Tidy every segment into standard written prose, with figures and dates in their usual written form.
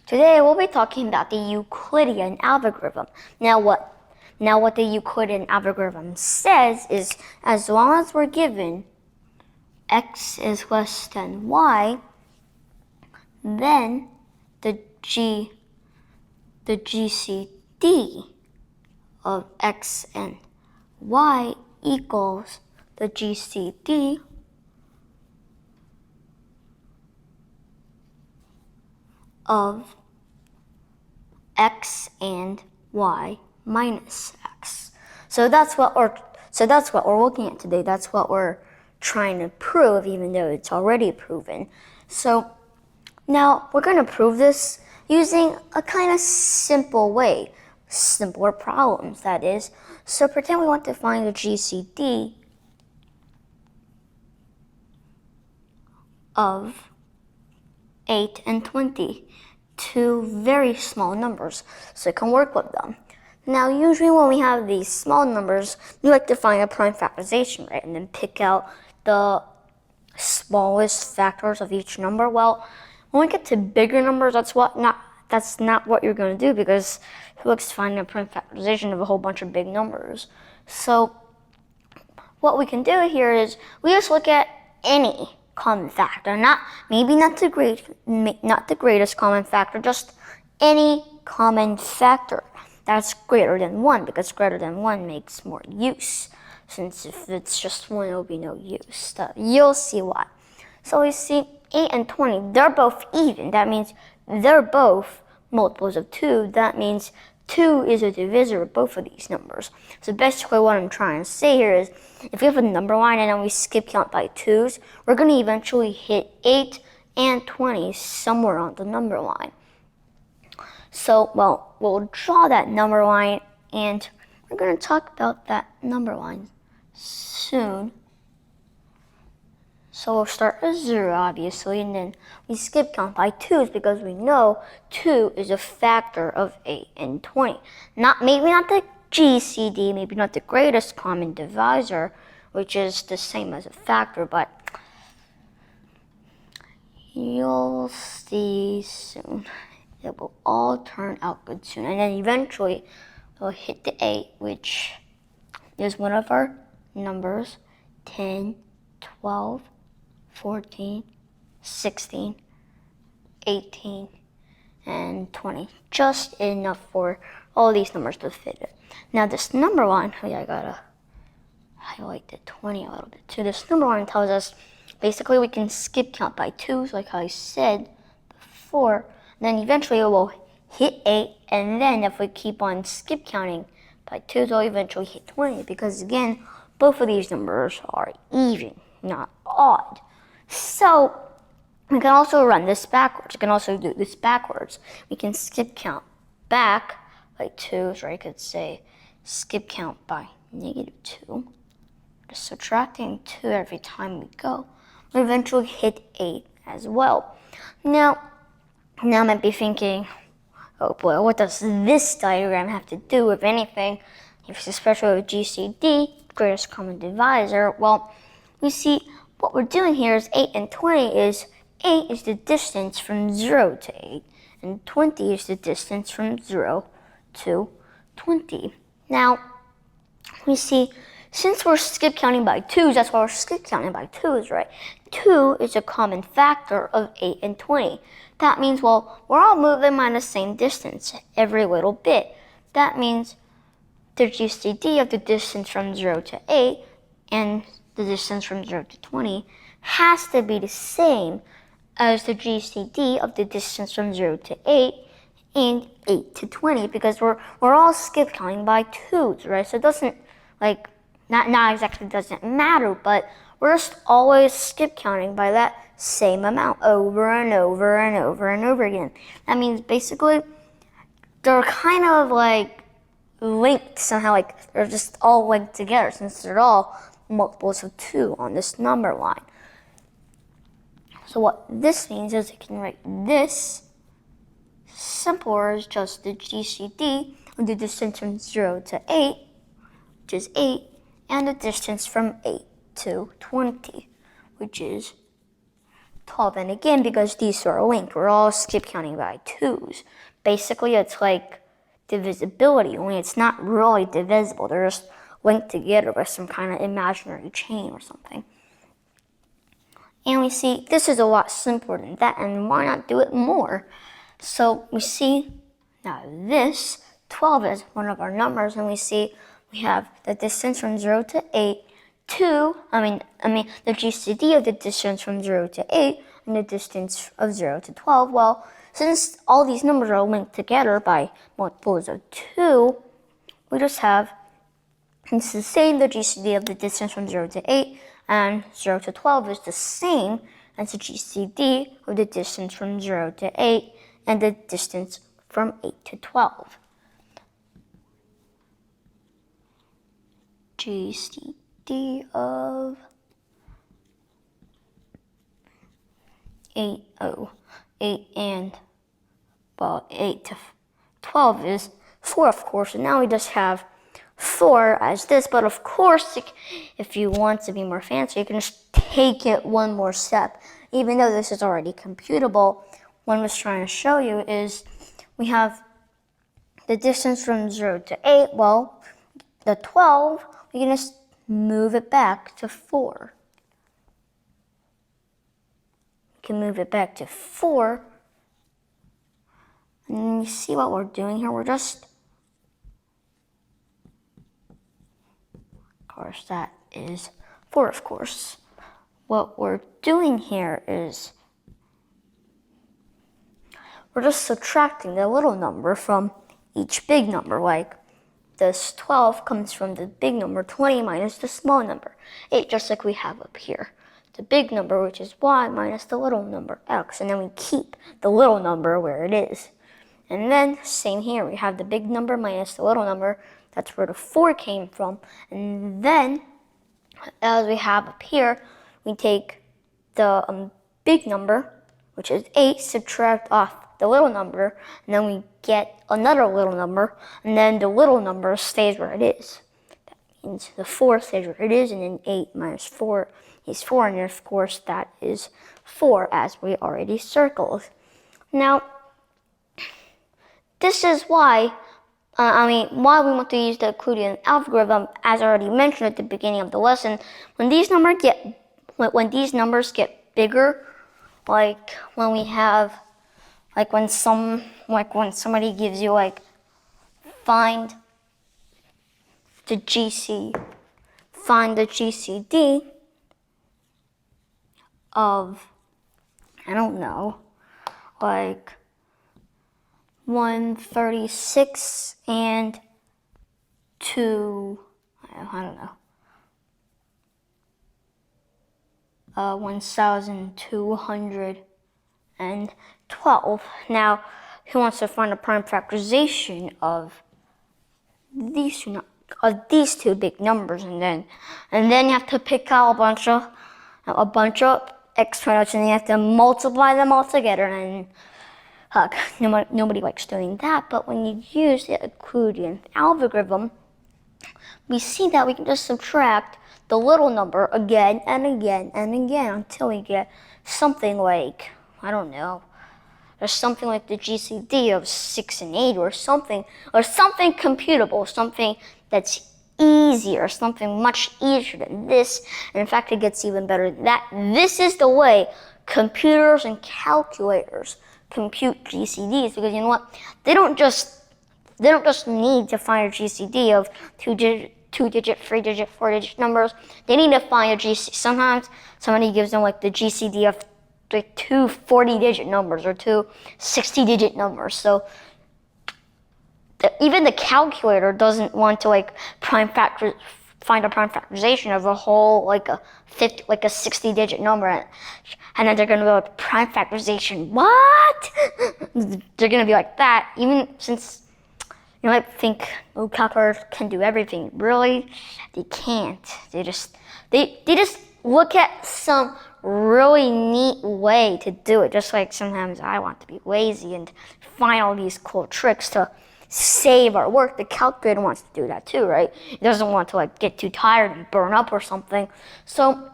Today we'll be talking about the Euclidean algorithm. Now what the Euclidean algorithm says is, as long as we're given x is less than y, then the GCD of x and y equals the GCD of x and y minus x. So that's what we're looking at today. That's what we're trying to prove, even though it's already proven. So now we're going to prove this using a kind of simple way, simpler problems, that is. So pretend we want to find the GCD of 8 and 20. Two very small numbers, so you can work with them. Now, usually when we have these small numbers, we like to find a prime factorization, right? And then pick out the smallest factors of each number. Well, when we get to bigger numbers, that's not what you're going to do, because who likes to find a prime factorization of a whole bunch of big numbers? So what we can do here is we just look at any common factor, not the greatest common factor, just any common factor that's greater than 1, because greater than 1 makes more use. Since if it's just 1, it'll be no use. You'll see why. So we see 8 and 20, they're both even. That means they're both multiples of 2. That means 2 is a divisor of both of these numbers. So basically what I'm trying to say here is, if we have a number line and then we skip count by 2s, we're going to eventually hit 8 and 20 somewhere on the number line. So, well, we'll draw that number line, and we're going to talk about that number line soon. So we'll start with 0, obviously, and then we skip count by 2s because we know 2 is a factor of 8 and 20. Maybe not the GCD, maybe not the greatest common divisor, which is the same as a factor, but you'll see soon. It will all turn out good soon. And then eventually we'll hit the 8, which is one of our numbers: 10, 12, 14, 16, 18, and 20. Just enough for all these numbers to fit it. Now this number line, I gotta highlight the 20 a little bit too. This number line tells us basically we can skip count by 2s, like I said before. Then eventually it will hit 8, and then if we keep on skip counting by 2s, it'll eventually hit 20, because again, both of these numbers are even, not odd. So we can also run this backwards. We can also do this backwards. We can skip count back by 2s, or I could say skip count by -2. Just subtracting 2 every time we go. We eventually hit 8 as well. Now I might be thinking, oh boy, what does this diagram have to do with anything? Especially with GCD, greatest common divisor. Well, you see, what we're doing here is 8 and 20 is 8 is the distance from 0 to 8, and 20 is the distance from 0 to 20. Now, we see, since we're skip counting by 2s, that's why we're skip counting by 2s, right? 2 is a common factor of 8 and 20. That means, well, we're all moving by the same distance every little bit. That means the GCD of the distance from 0 to 8 and the distance from 0 to 20 has to be the same as the GCD of the distance from 0 to 8 and 8 to 20, because we're all skip counting by 2s, right? So it doesn't, like, not exactly doesn't matter, but we're just always skip counting by that same amount over and over and over and over again. That means basically they're kind of like linked somehow, like they're just all linked together, since they're all multiples of 2 on this number line. So what this means is I can write this simpler as just the GCD of the distance from 0 to 8, which is 8, and the distance from 8 to 20, which is 12. And again, because these two are linked, we're all skip counting by 2's. Basically, it's like divisibility, only it's not really divisible. They're just linked together by some kind of imaginary chain or something. And we see this is a lot simpler than that, and why not do it more? So we see now this 12 is one of our numbers, and we see we have the distance from 0 to 8 to, the GCD of the distance from 0 to 8 and the distance of 0 to 12. Well, since all these numbers are linked together by multiples of 2, we just have, it's the same, the GCD of the distance from 0 to 8 and 0 to 12 is the same as the GCD of the distance from 0 to 8 and the distance from 8 to 12. GCD of 8 and, well, 8 to 12 is 4, of course, and now we just have 4 as this, but of course, if you want to be more fancy, you can just take it one more step. Even though this is already computable, what I was trying to show you is we have the distance from 0 to 8, well, the 12, we can just move it back to 4. We can move it back to 4, and you see what we're doing here? We're just, of course, that is 4, of course. What we're doing here is we're just subtracting the little number from each big number. Like this 12 comes from the big number 20 minus the small number 8, just like we have up here. The big number, which is y, minus the little number x, and then we keep the little number where it is. And then, same here, we have the big number minus the little number. That's where the 4 came from. And then, as we have up here, we take the big number, which is 8, subtract off the little number, and then we get another little number, and then the little number stays where it is. That means the 4 stays where it is, and then 8 minus 4 is 4, and of course that is 4, as we already circled. Now, this is why why we want to use the Euclidean algorithm, as I already mentioned at the beginning of the lesson. When these numbers get bigger, like when we have, when somebody gives you find the GCD of, I don't know, 136 and 1212. Now, he wants to find a prime factorization of these two big numbers, and then you have to pick out a bunch of exponents, and you have to multiply them all together, and nobody likes doing that. But when you use the Euclidean algorithm, we see that we can just subtract the little number again and again and again until we get something like, I don't know, or something like the GCD of 6 and 8 or something computable, something that's easier, something much easier than this. And in fact, it gets even better than that. This is the way computers and calculators compute GCDs, because you know what? They don't just need to find a GCD of 2-digit, 3-digit, 4-digit numbers. They need to find a GCD. Sometimes somebody gives them the GCD of 2 40-digit numbers or 2 60-digit numbers. So even the calculator doesn't want to find a prime factorization of a whole a 60-digit number, and then they're gonna go prime factorization. What? They're gonna be like that, even since you might think calculators can do everything. Really, they can't. They just look at some really neat way to do it. Just like sometimes I want to be lazy and find all these cool tricks to save our work. The calculator wants to do that too, right? It doesn't want to get too tired and burn up or something. So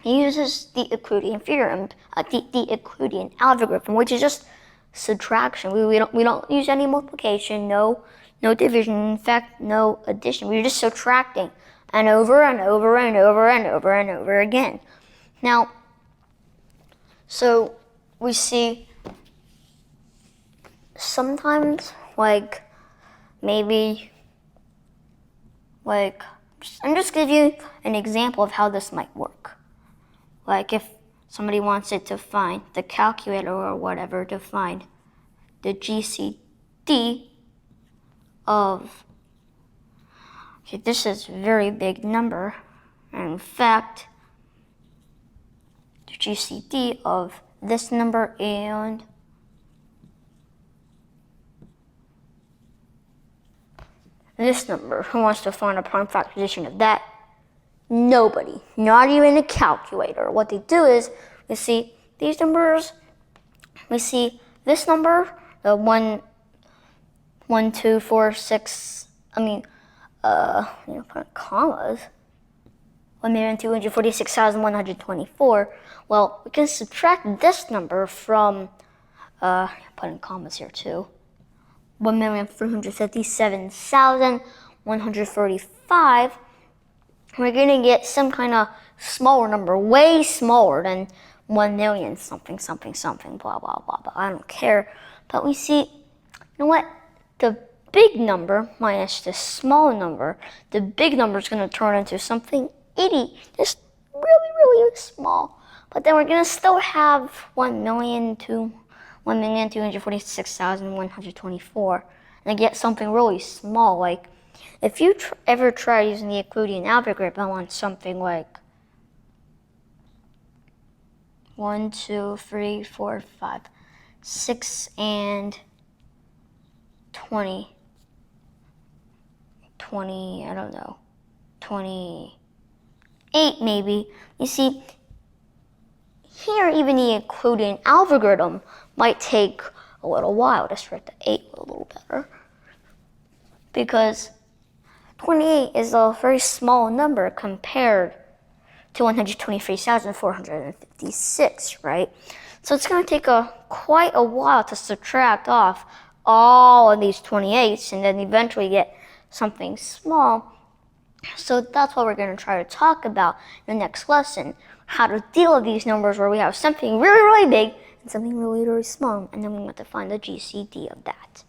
He uses the Euclidean theorem, the Euclidean algorithm, which is just subtraction. We don't use any multiplication, no division, in fact, no addition. We're just subtracting, and over and over and over and over and over again. Now, so we see sometimes, like, maybe, like, I'm just give you an example of how this might work. Like if somebody wants it to find the calculator or whatever to find the GCD of, okay, this is a very big number. And in fact, the GCD of this number and this number. Who wants to find a prime factorization of that? Nobody, not even a calculator. What they do is, we see these numbers, we see this number, the 1, 2, 4, 6, put commas, 1,246,124. Well, we can subtract this number from, put in commas here too, 1,357,135. We're going to get some kind of smaller number, way smaller than 1 million something, something, something, blah, blah, blah, blah. I don't care. But we see, you know what? The big number minus the small number, the big number is going to turn into something itty, just really, really small. But then we're going to still have 1,246,124. And get something really small, like if you ever try using the Euclidean algorithm on something like 1, 2, 3, 4, 5, 6, and 20, I don't know, 28 maybe, you see, here even the Euclidean algorithm might take a little while. Let's write the 8 a little better, because 28 is a very small number compared to 123,456, right? So it's going to take quite a while to subtract off all of these 28s and then eventually get something small. So that's what we're going to try to talk about in the next lesson, how to deal with these numbers where we have something really, really big and something really, really small, and then we have to find the GCD of that.